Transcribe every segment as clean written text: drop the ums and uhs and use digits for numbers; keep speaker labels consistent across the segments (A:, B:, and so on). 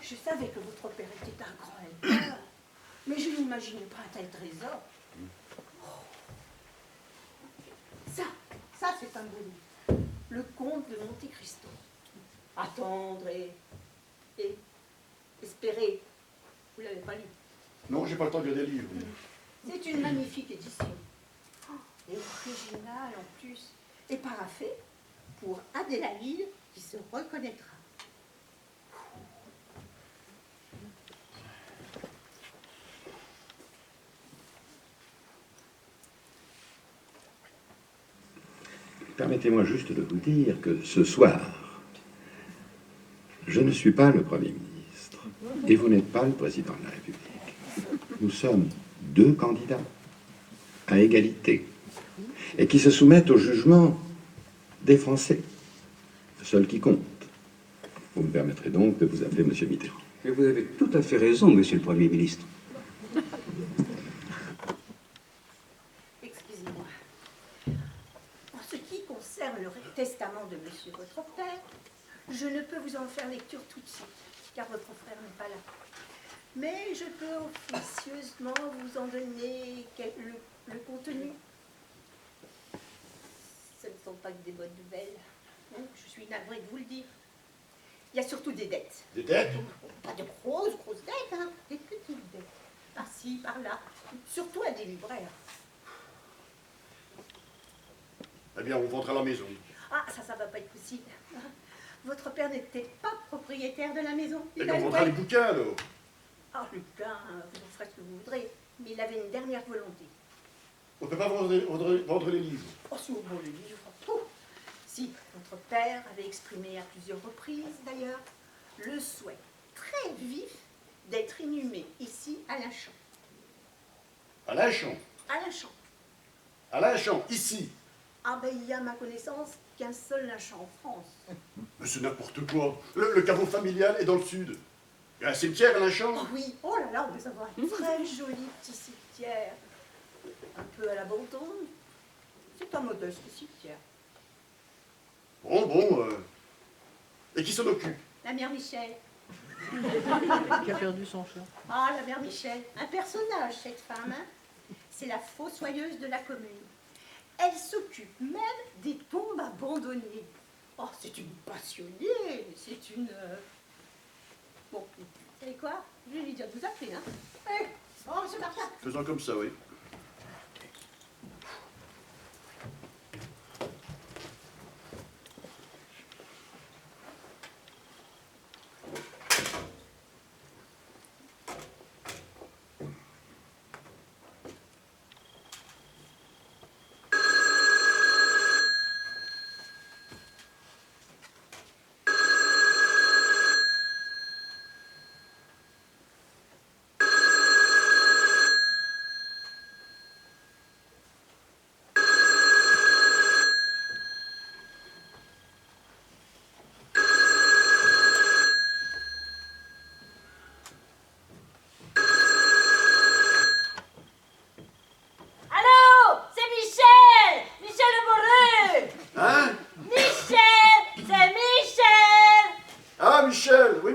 A: Je savais que votre père était un grand empereur, mais je n'imaginais pas un tel trésor. Ça c'est un beau livre. Le Comte de Monte Cristo. Attendre et espérer. Vous l'avez pas lu?
B: Non, j'ai pas le temps de lire des livres.
A: C'est une magnifique édition. Et originale en plus. Et paraphée pour Adélaïde qui se reconnaîtra.
C: Permettez-moi juste de vous dire que ce soir, je ne suis pas le Premier ministre et vous n'êtes pas le Président de la République. Nous sommes deux candidats à égalité et qui se soumettent au jugement des Français, seul qui compte. Vous me permettrez donc de vous appeler Monsieur Mitterrand.
D: Mais vous avez tout à fait raison, Monsieur le Premier ministre.
A: Excusez-moi. En ce qui concerne le testament de monsieur votre père, je ne peux vous en faire lecture tout de suite, car votre frère n'est pas là. Mais je peux officieusement vous en donner le contenu. Ce ne sont pas que des bonnes nouvelles. Je suis navrée de vous le dire. Il y a surtout des dettes.
B: Des dettes?
A: Pas de grosses dettes, hein. Des petites dettes. Par-ci, par-là. Surtout à des libraires.
B: Eh bien, on vendra la maison.
A: Ah, ça va pas être possible. Votre père n'était pas propriétaire de la maison.
B: Eh bien, on vendra les bouquins, alors.
A: Ah, Lucas, vous en ferez ce que vous voudrez. Mais il avait une dernière volonté.
B: On ne peut pas vendre les livres.
A: Oh, si on vend les livres. Oh. Si, votre père avait exprimé à plusieurs reprises, d'ailleurs, le souhait très vif d'être inhumé ici, à Lachamp.
B: À Lachamp?
A: À Lachamp.
B: À Lachamp, ici.
A: Ah ben, il y a, à ma connaissance, qu'un seul Lachamp en France.
B: Mais c'est n'importe quoi. Le caveau familial est dans le sud. Il y a un cimetière à Lachamp.
A: Oh oui, oh là là, on va avoir un très joli petit cimetière. Un peu à l'abandon. C'est un modeste cimetière.
B: Bon. Et qui s'en occupe?
A: La mère Michel.
E: Qui a perdu son chat.
A: Ah, la mère Michel. Un personnage, cette femme. Hein. C'est la fossoyeuse de la commune. Elle s'occupe même des tombes abandonnées. Oh, c'est une passionnée. C'est une... Bon, vous savez quoi? Je vais lui dire de vous appeler, hein. Allez, oh, monsieur Martin.
B: Faisons comme ça, oui.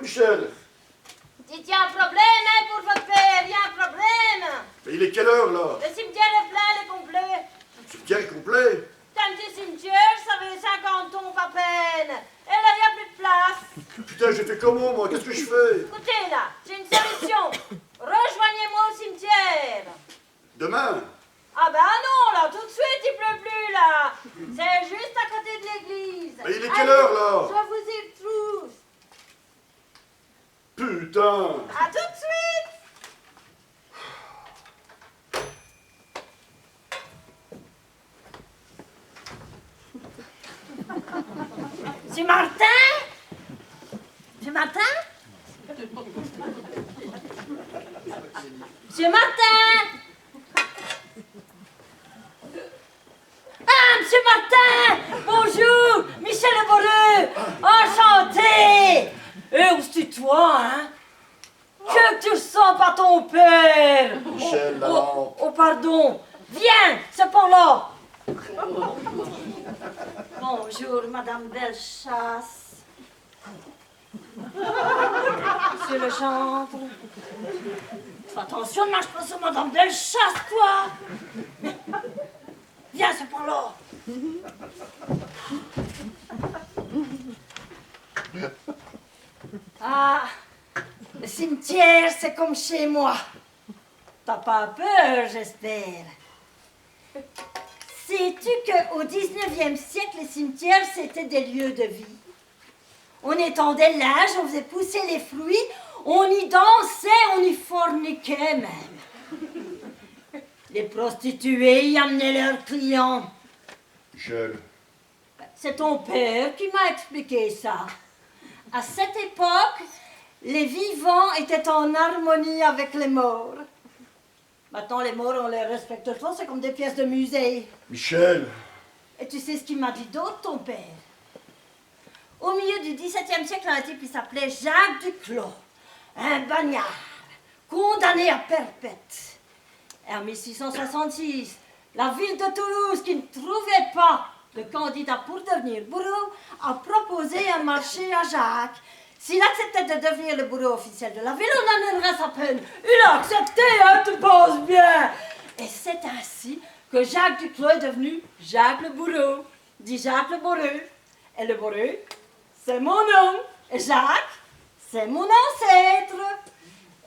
B: Michel?
F: Dites, il y a un problème, hein, pour votre père, il y a un problème.
B: Mais il est quelle heure, là?
F: Le cimetière est plein, il est complet.
B: Le cimetière est complet?
F: C'est un petit cimetière, ça fait 50 tombes à peine. Et là, il n'y a plus de place.
B: Putain, je fais comment, moi? Qu'est-ce que je fais?
F: Écoutez, là, j'ai une solution. Rejoignez-moi au cimetière.
B: Demain?
F: Ah ben non, là, tout de suite, il pleut plus, là. C'est juste à côté de l'église.
B: Mais il est quelle heure, là?
F: Je vous y trouve.
B: Putain!
F: À tout de suite. Monsieur Martin? Monsieur Martin? Monsieur Martin? Ah, Monsieur Martin! Bonjour! Michel Leboreux! Enchanté! Et on se tutoie, hein? Que tu ressens pas ton père!
B: Michel, la lampe.
F: Oh, pardon! Viens, ce pont-là! Bonjour, Madame Bellechasse. monsieur le chantre. Fais attention, ne marche pas sur madame Bellechasse, toi. Viens, c'est par là. Ah, le cimetière, c'est comme chez moi. T'as pas peur, j'espère. Sais-tu qu'au 19e siècle, les cimetières, c'était des lieux de vie? On étendait l'âge, on faisait pousser les fruits, on y dansait, on y forniquait même. Les prostituées y amenaient leurs clients.
B: Michel,
F: C'est ton père qui m'a expliqué ça. À cette époque, les vivants étaient en harmonie avec les morts. Maintenant, les morts, on les respecte trop, c'est comme des pièces de musée.
B: Michel,
F: Et tu sais ce qu'il m'a dit d'autre, ton père? Au milieu du XVIIe siècle, un type qui s'appelait Jacques Duclos, un bagnard, condamné à perpète. Et en 1666, la ville de Toulouse, qui ne trouvait pas de candidat pour devenir bourreau, a proposé un marché à Jacques. S'il acceptait de devenir le bourreau officiel de la ville, on annullerait sa peine. Il a accepté, hein, tu penses bien. Et c'est ainsi que Jacques Duclos est devenu Jacques le bourreau, dit Jacques le bourreau. Et le bourreau, c'est mon nom. Et Jacques, c'est mon ancêtre.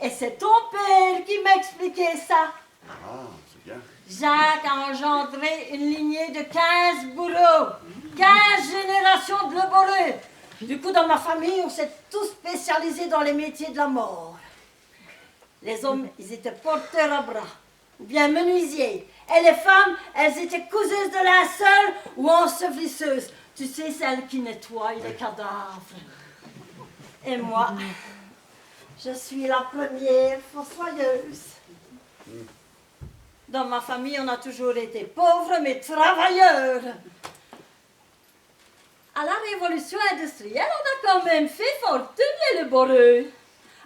F: Et c'est ton père qui m'a expliqué ça.
B: ah, c'est bien.
F: Jacques a engendré une lignée de 15 bourreaux, 15 générations de bourreaux. Du coup, dans ma famille, on s'est tous spécialisés dans les métiers de la mort. Les hommes, ils étaient porteurs à bras, ou bien menuisiers. Et les femmes, elles étaient couseuses de linceul ou ensevelisseuses. Tu sais, celles qui nettoient les cadavres. Et moi, je suis la première fossoyeuse. Dans ma famille, on a toujours été pauvres, mais travailleurs. À la révolution industrielle, on a quand même fait fortune, les bourreaux.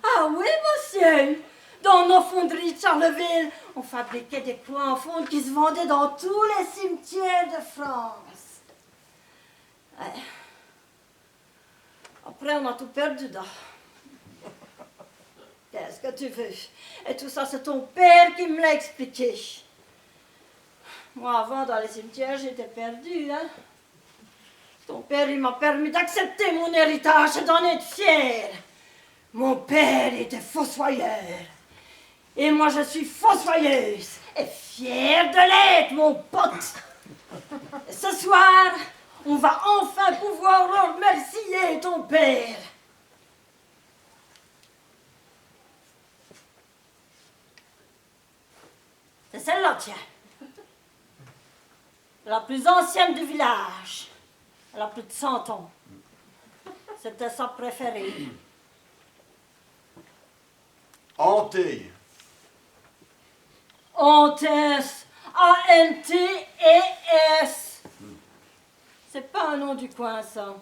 F: Ah oui, monsieur. Dans nos fonderies de Charleville, on fabriquait des clous en fonte qui se vendaient dans tous les cimetières de France. Ouais. Après, on a tout perdu, là. Qu'est-ce que tu veux? Et tout ça, c'est ton père qui me l'a expliqué. Moi, avant, dans les cimetières, j'étais perdue, hein. Ton père, il m'a permis d'accepter mon héritage et d'en être fier. Mon père était fossoyeur. Et moi, je suis fossoyeuse. Et fière de l'être, mon pote. Et ce soir, on va enfin pouvoir remercier ton père. C'est celle-là, tiens. La plus ancienne du village. Elle a plus de 100 ans. C'était sa préférée.
B: Hanté.
F: Antès. A-N-T-E-S. C'est pas un nom du coin, ça.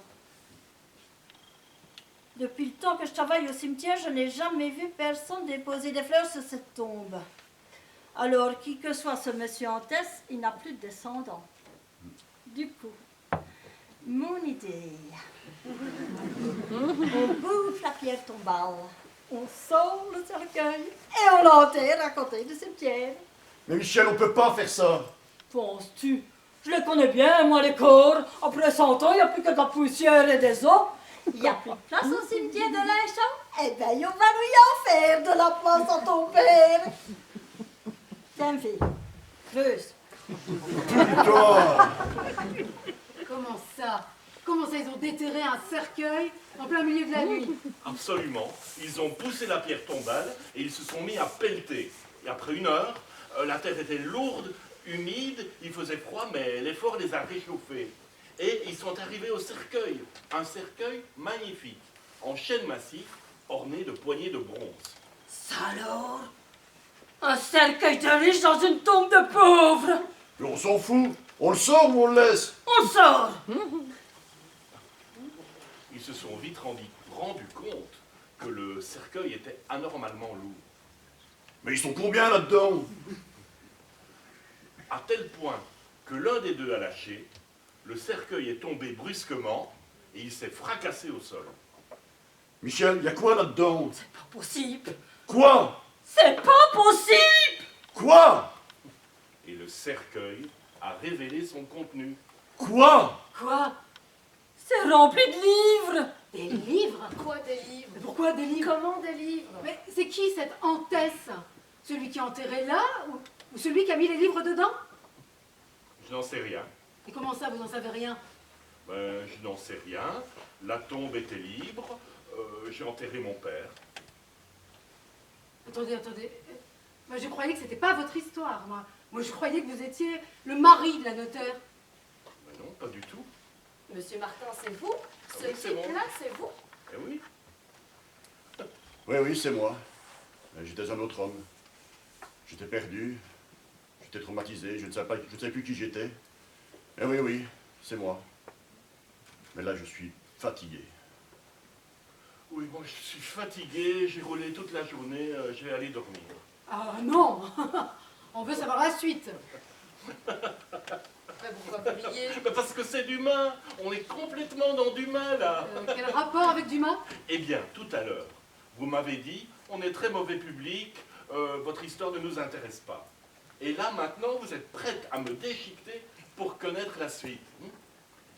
F: Depuis le temps que je travaille au cimetière, je n'ai jamais vu personne déposer des fleurs sur cette tombe. Alors, qui que soit ce monsieur Antès, il n'a plus de descendants. Du coup, mon idée. On bouffe la pierre tombale, on sort le cercueil et on l'enterre à côté du cimetière.
B: Mais Michel, on peut pas faire ça.
F: Penses-tu? Je les connais bien, moi, les corps. Après 100 ans, il n'y a plus que de la poussière et des os. Il n'y a plus de place au cimetière de Longchamp. Eh bien, on va lui en faire de la place à ton père. Tiens, fille, creuse.
B: Toi.
E: Comment ça? Comment ça, ils ont déterré un cercueil en plein milieu de la nuit?
G: Absolument. Ils ont poussé la pierre tombale et ils se sont mis à pelleter. Et après 1 heure, la terre était lourde, humide, il faisait froid, mais l'effort les a réchauffés. Et ils sont arrivés au cercueil. Un cercueil magnifique, en chêne massif, orné de poignées de bronze.
F: Ça alors? Un cercueil de riche dans une tombe de pauvres.
B: Mais on s'en fout. On le sort ou on le laisse?
F: On le sort.
G: Ils se sont vite rendu compte que le cercueil était anormalement lourd.
B: Mais ils sont combien là-dedans?
G: À tel point que l'un des deux a lâché, le cercueil est tombé brusquement et il s'est fracassé au sol.
B: Michel, y a quoi là-dedans?
F: C'est pas possible.
B: Quoi?
F: C'est pas possible.
B: Quoi?
G: Et le cercueil a révélé son contenu.
B: Quoi?
F: Quoi? C'est rempli de livres.
E: Des livres?
H: Quoi des livres?
E: Mais pourquoi des livres?
H: Comment des livres?
E: Mais c'est qui cette Antès? Celui qui est enterré là ou celui qui a mis les livres dedans?
G: Je n'en sais rien.
E: Et comment ça, vous n'en savez rien?
G: Ben, je n'en sais rien. La tombe était libre. J'ai enterré mon père.
E: Attendez. Moi, je croyais que c'était pas votre histoire, moi. Moi, je croyais que vous étiez le mari de la notaire.
G: Mais non, pas du tout.
H: Monsieur Martin, c'est vous? Ce
G: oui, c'est moi.
H: type-là, c'est vous?
G: Eh oui.
B: Oui, c'est moi. J'étais un autre homme. J'étais perdu. J'étais traumatisé. Je ne savais plus qui j'étais. Eh oui, c'est moi. Mais là, je suis fatigué.
G: Oui, moi je suis fatigué, j'ai roulé toute la journée, je vais aller dormir.
E: Ah non. On veut savoir la suite.
H: Après, pourquoi vous riez?
G: Mais parce que c'est d'humain, on est complètement dans d'humain là.
E: Quel rapport avec Dumas?
G: Eh bien, tout à l'heure, vous m'avez dit, on est très mauvais public, votre histoire ne nous intéresse pas. Et là maintenant, vous êtes prête à me déchiqueter pour connaître la suite.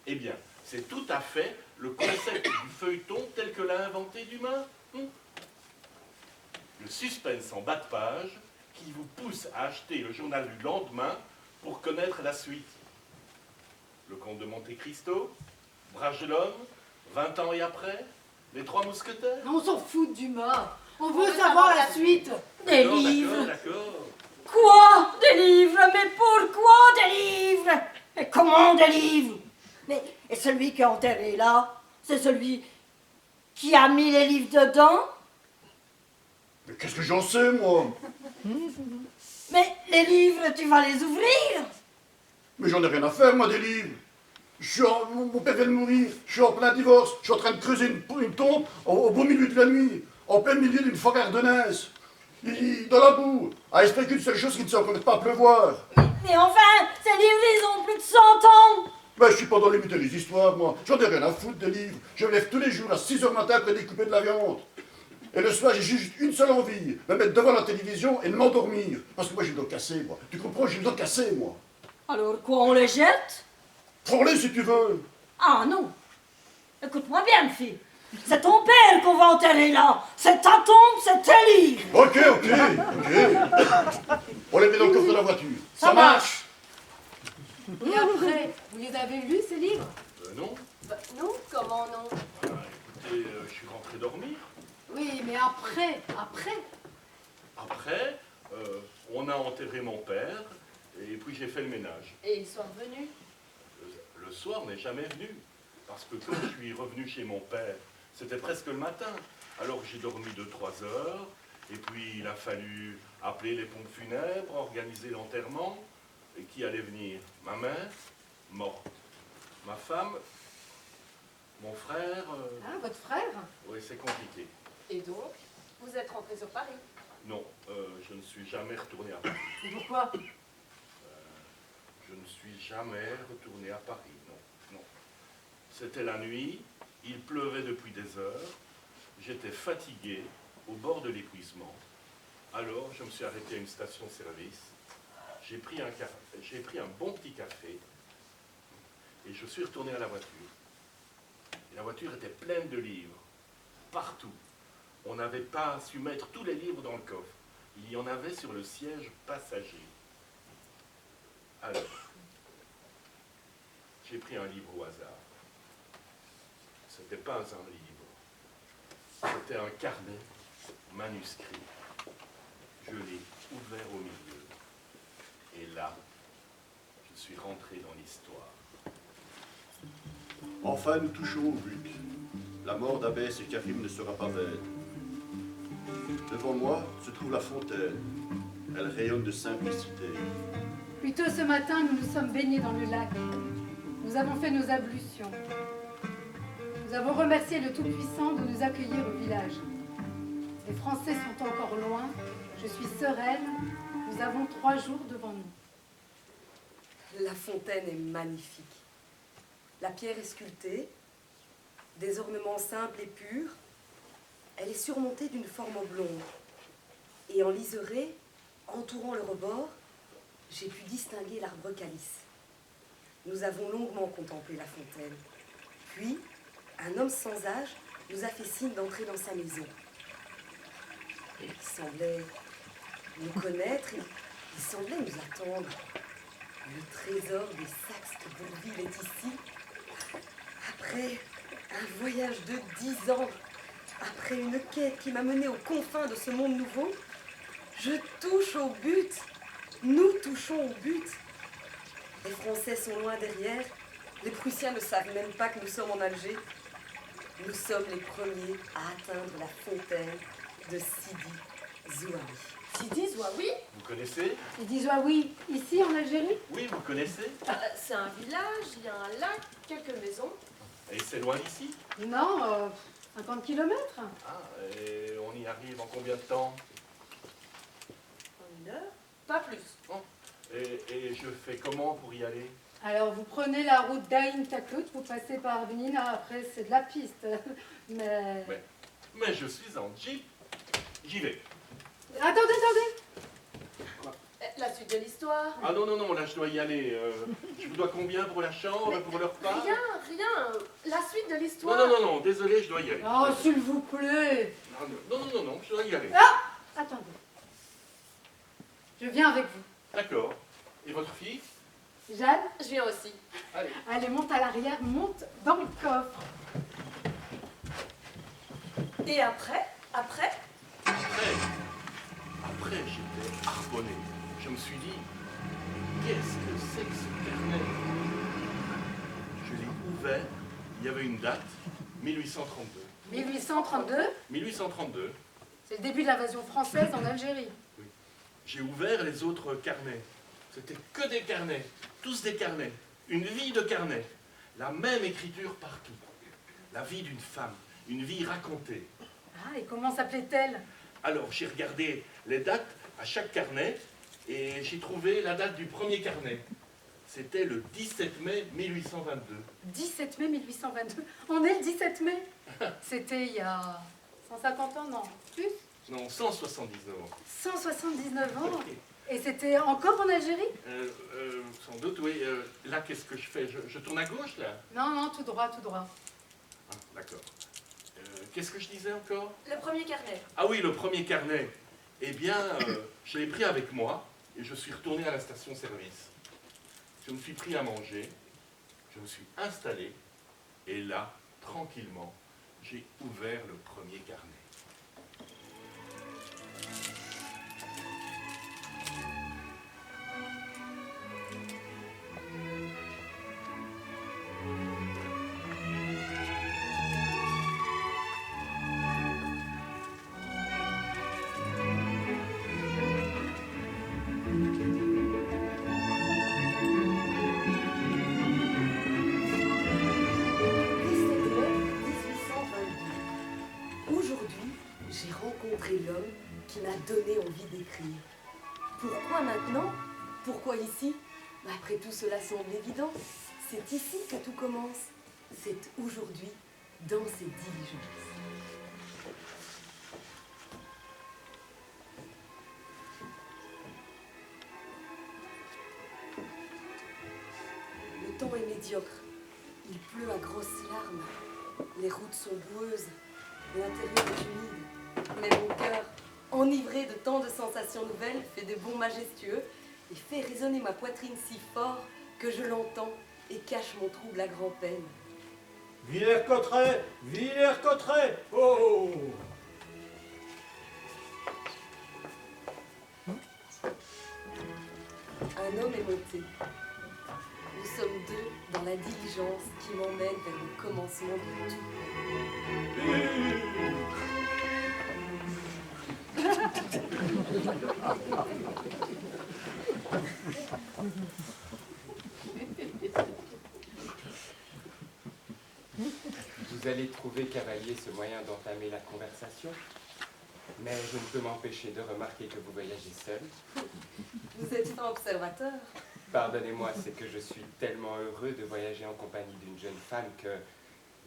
G: Eh bien, c'est tout à fait le concept du feuilleton tel que l'a inventé Dumas. Le suspense en bas de page qui vous pousse à acheter le journal du lendemain pour connaître la suite. Le Comte de Monte Cristo, Bragelonne, 20 ans et après, les Trois Mousquetaires.
E: Non, on s'en fout de Dumas. On veut savoir la suite.
F: Des
G: D'accord,
F: livres.
G: D'accord.
F: Quoi? Des livres? Mais pourquoi des livres? Et comment des livres? Mais et celui qui est enterré là, c'est celui qui a mis les livres dedans?
B: Mais qu'est-ce que j'en sais, moi?
F: Mais les livres, tu vas les ouvrir?
B: Mais j'en ai rien à faire, moi, des livres. Mon père vient de mourir, je suis en plein divorce, je suis en train de creuser une tombe au beau milieu de la nuit, en plein milieu d'une forêt ardennaise, dans la boue, à espérer qu'une seule chose qui ne se reconnaît pas à pleuvoir.
F: Mais enfin, ces livres, ils ont plus de 100 ans.
B: Ben, je suis pas dans les mythes et les histoires, moi. J'en ai rien à foutre des livres. Je me lève tous les jours à 6h matin pour découper de la viande. Et le soir, j'ai juste une seule envie, me mettre devant la télévision et de m'endormir. Parce que moi, j'ai le dos cassé, moi. Tu comprends, j'ai le dos cassé, moi.
F: Alors quoi, on les jette?
B: Prends-les si tu veux.
F: Ah non. Écoute-moi bien, ma fille. C'est ton père qu'on va enterrer là. C'est ta tombe, c'est tes livres.
B: Ok. On les met dans le coffre de la voiture. Ça marche.
E: Et après, vous les avez lus, ces livres?
G: Non.
H: Bah, non, comment non?
G: Écoutez, je suis rentré dormir.
E: Oui, mais après.
G: Après, on a enterré mon père, et puis j'ai fait le ménage.
H: Et ils sont revenus?
G: Le soir n'est jamais venu, parce que quand je suis revenu chez mon père, c'était presque le matin. Alors j'ai dormi 2-3 heures, et puis il a fallu appeler les pompes funèbres, organiser l'enterrement. Et qui allait venir? Ma mère, morte. Ma femme, mon frère...
E: Hein, votre frère?
G: Oui, c'est compliqué.
H: Et donc, vous êtes rentré sur Paris?
G: Non, je ne suis jamais retourné à Paris.
E: Et pourquoi?
G: Je ne suis jamais retourné à Paris, non. C'était la nuit, il pleuvait depuis des heures, j'étais fatigué, au bord de l'épuisement. Alors, je me suis arrêté à une station-service, j'ai pris un bon petit café, et je suis retourné à la voiture. Et la voiture était pleine de livres, partout. On n'avait pas su mettre tous les livres dans le coffre. Il y en avait sur le siège passager. Alors, j'ai pris un livre au hasard. Ce n'était pas un livre. C'était un carnet manuscrit. Je l'ai ouvert au milieu. Et là, je suis rentré dans l'histoire.
B: Enfin, nous touchons au but. La mort d'Abbès et Karim ne sera pas vaine. Devant moi se trouve la fontaine. Elle rayonne de simplicité.
E: Plus tôt ce matin, nous nous sommes baignés dans le lac. Nous avons fait nos ablutions. Nous avons remercié le Tout-Puissant de nous accueillir au village. Les Français sont encore loin. Je suis sereine. Nous avons 3 jours devant nous.
I: La fontaine est magnifique. La pierre est sculptée, des ornements simples et purs, Elle est surmontée d'une forme oblongue. Et en liseré, entourant le rebord, j'ai pu distinguer l'arbre calice. Nous avons longuement contemplé la fontaine. Puis, un homme sans âge nous a fait signe d'entrer dans sa maison. Il semblait nous connaître, il semblait nous attendre. Le trésor des Saxe-Bourville est ici. Après un voyage de 10 ans, après une quête qui m'a menée aux confins de ce monde nouveau, je touche au but. Nous touchons au but. Les Français sont loin derrière. Les Prussiens ne savent même pas que nous sommes en Alger. Nous sommes les premiers à atteindre la fontaine de Sidi Zouaoui.
H: Sidi Zouaoui?
G: Vous connaissez?
E: Ils disent ah oui, ici en Algérie?
G: Oui, vous connaissez?
H: C'est un village, il y a un lac, quelques maisons.
G: Et c'est loin d'ici?
E: Non, 50 km.
G: Ah, et on y arrive en combien de temps?
H: En 1 heure? Pas plus.
G: Bon. Et je fais comment pour y aller?
E: Alors vous prenez la route d'Aïn Taklout, vous passez par Benina, après c'est de la piste. Mais...
G: Mais je suis en jeep. J'y vais.
E: Attendez.
H: La suite de l'histoire?
G: Ah non, non, non, là je dois y aller. Je vous dois combien pour la chambre, pour le repas?
H: Rien. La suite de l'histoire.
G: Non, non, non, non, désolé, je dois y aller.
E: Oh, s'il vous plaît.
G: Non, non, non, non, je dois y aller.
E: Ah, attendez. Je viens avec vous.
G: D'accord. Et votre fille?
E: Jeanne,
H: Je viens aussi.
G: Allez.
E: allez, monte à l'arrière, monte dans le coffre.
H: Et après?
G: Après, j'étais harponné. Je me suis dit, qu'est-ce que c'est que ce carnet? Je l'ai ouvert, il y avait une date, 1832.
E: 1832,
G: 1832.
E: c'est le début de l'invasion française en Algérie.
G: J'ai ouvert les autres carnets. C'était que des carnets, tous des carnets. Une vie de carnet. La même écriture partout. La vie d'une femme, une vie racontée.
E: Ah, et comment s'appelait-elle?
G: Alors, j'ai regardé les dates à chaque carnet et j'ai trouvé la date du premier carnet. C'était le 17 mai 1822.
E: 17 mai 1822. On est le 17 mai. C'était il y a 150 ans, non? Plus?
G: Non, 179 ans.
E: 179 ans. Et c'était encore en Algérie?
G: Sans doute, oui. Là, qu'est-ce que je fais? Je tourne à gauche, là?
E: Non, non, tout droit, tout droit.
G: Ah, d'accord. Qu'est-ce que je disais encore?
H: Le premier carnet.
G: Ah oui, le premier carnet. Eh bien, je l'ai pris avec moi et je suis retourné à la station-service. Je me suis pris à manger, je me suis installé et là, tranquillement, j'ai ouvert le premier carnet.
I: L'homme qui m'a donné envie d'écrire. Pourquoi maintenant? Pourquoi ici? Après tout cela semble évident. C'est ici que tout commence. C'est aujourd'hui, dans cette diligence. Le temps est médiocre. Il pleut à grosses larmes. Les routes sont boueuses. L'intérieur est humide. Mais mon cœur, enivré de tant de sensations nouvelles, fait des bonds majestueux et fait résonner ma poitrine si fort que je l'entends et cache mon trouble à grand-peine.
J: Villers-Cotterêts! Villers-Cotterêts! Oh!
I: Un homme est monté. Nous sommes deux dans la diligence qui m'emmène vers le commencement de tout.
K: Vous allez trouver, cavalier, ce moyen d'entamer la conversation, mais je ne peux m'empêcher de remarquer que vous voyagez seul.
I: Vous êtes fin observateur.
K: Pardonnez-moi, c'est que je suis tellement heureux de voyager en compagnie d'une jeune femme que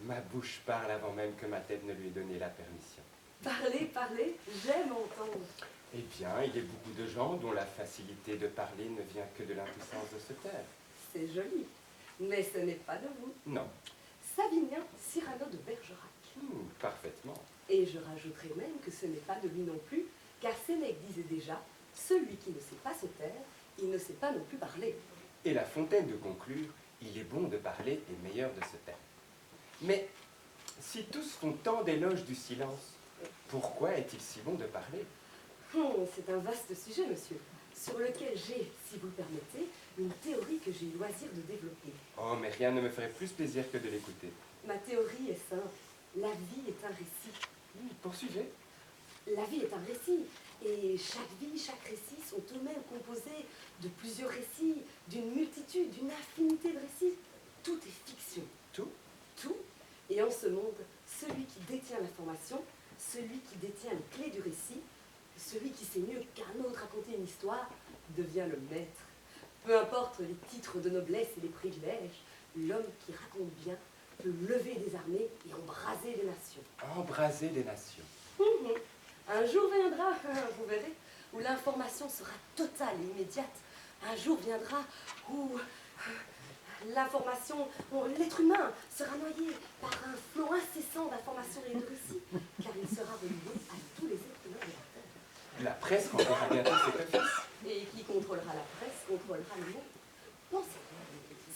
K: ma bouche parle avant même que ma tête ne lui ait donné la permission.
I: Parler, parler, j'aime entendre.
K: Eh bien, il y a beaucoup de gens dont la facilité de parler ne vient que de l'impuissance de se taire.
I: C'est joli, mais ce n'est pas de vous.
K: Non.
I: Savinien Cyrano de Bergerac.
K: Parfaitement.
I: Et je rajouterai même que ce n'est pas de lui non plus, car Sénèque disait déjà, celui qui ne sait pas se taire, il ne sait pas non plus parler.
K: Et La Fontaine de conclure, il est bon de parler et meilleur de se taire. Mais si tous font tant d'éloges du silence, pourquoi est-il si bon de parler?
I: C'est un vaste sujet, monsieur, sur lequel j'ai, si vous le permettez, une théorie que j'ai eu loisir de développer.
K: Oh, mais rien ne me ferait plus plaisir que de l'écouter.
I: Ma théorie est simple. La vie est un récit.
K: Poursuivez.
I: La vie est un récit. Et chaque vie, chaque récit sont eux-mêmes composés de plusieurs récits, d'une multitude, d'une infinité de récits. Tout est fiction.
K: Tout?
I: Tout. Et en ce monde, celui qui détient l'information, celui qui détient les clés du récit, celui qui sait mieux qu'un autre raconter une histoire, devient le maître. Peu importe les titres de noblesse et les privilèges, l'homme qui raconte bien peut lever des armées et embraser des nations.
K: Embraser des nations.
I: Un jour viendra, vous verrez, où l'information sera totale et immédiate. Un jour viendra où l'information, l'être humain sera noyé par un flot incessant d'informations et de récits, car il sera relié à tous les êtres humains de la Terre.
K: La presse remplira bientôt cet office.
I: Et qui contrôlera la presse, contrôlera le monde. Pensez,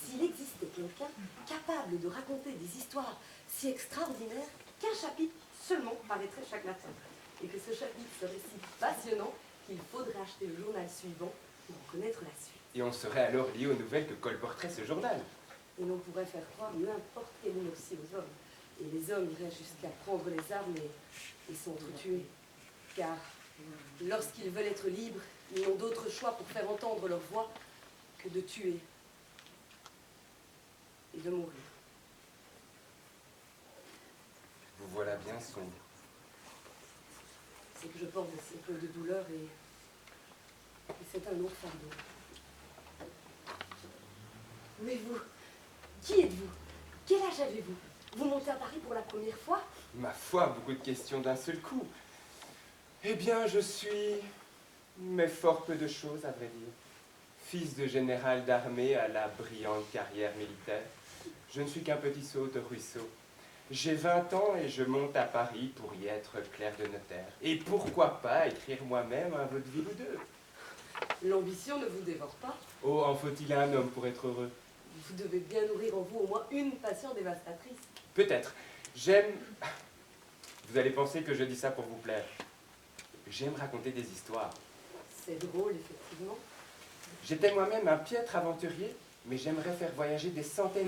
I: s'il existait quelqu'un capable de raconter des histoires si extraordinaires qu'un chapitre seulement paraîtrait chaque matin, et que ce chapitre serait si passionnant qu'il faudrait acheter le journal suivant pour en connaître la suite.
K: Et on serait alors lié aux nouvelles que colporterait ce journal.
I: Et l'on pourrait faire croire n'importe quelle aussi aux hommes. Et les hommes iraient jusqu'à prendre les armes et s'entretuer. Car lorsqu'ils veulent être libres, ils n'ont d'autre choix pour faire entendre leur voix que de tuer et de mourir.
K: Vous voilà bien sombre.
I: C'est que je porte des siècles de douleur et c'est un lourd fardeau. Mais vous, qui êtes-vous? Quel âge avez-vous? Vous montez à Paris pour la première fois?
K: Ma foi, beaucoup de questions d'un seul coup. Eh bien, je suis... mais fort peu de choses, à vrai dire. Fils de général d'armée à la brillante carrière militaire, je ne suis qu'un petit sot de ruisseau. J'ai 20 ans et je monte à Paris pour y être clerc de notaire. Et pourquoi pas écrire moi-même un vaudeville ou deux?
I: L'ambition ne vous dévore pas?
K: Oh, en faut-il un homme pour être heureux?
I: Vous devez bien nourrir en vous au moins une passion dévastatrice.
K: Peut-être. J'aime... Vous allez penser que je dis ça pour vous plaire. J'aime raconter des histoires.
I: C'est drôle, effectivement.
K: J'étais moi-même un piètre aventurier, mais j'aimerais faire voyager des centaines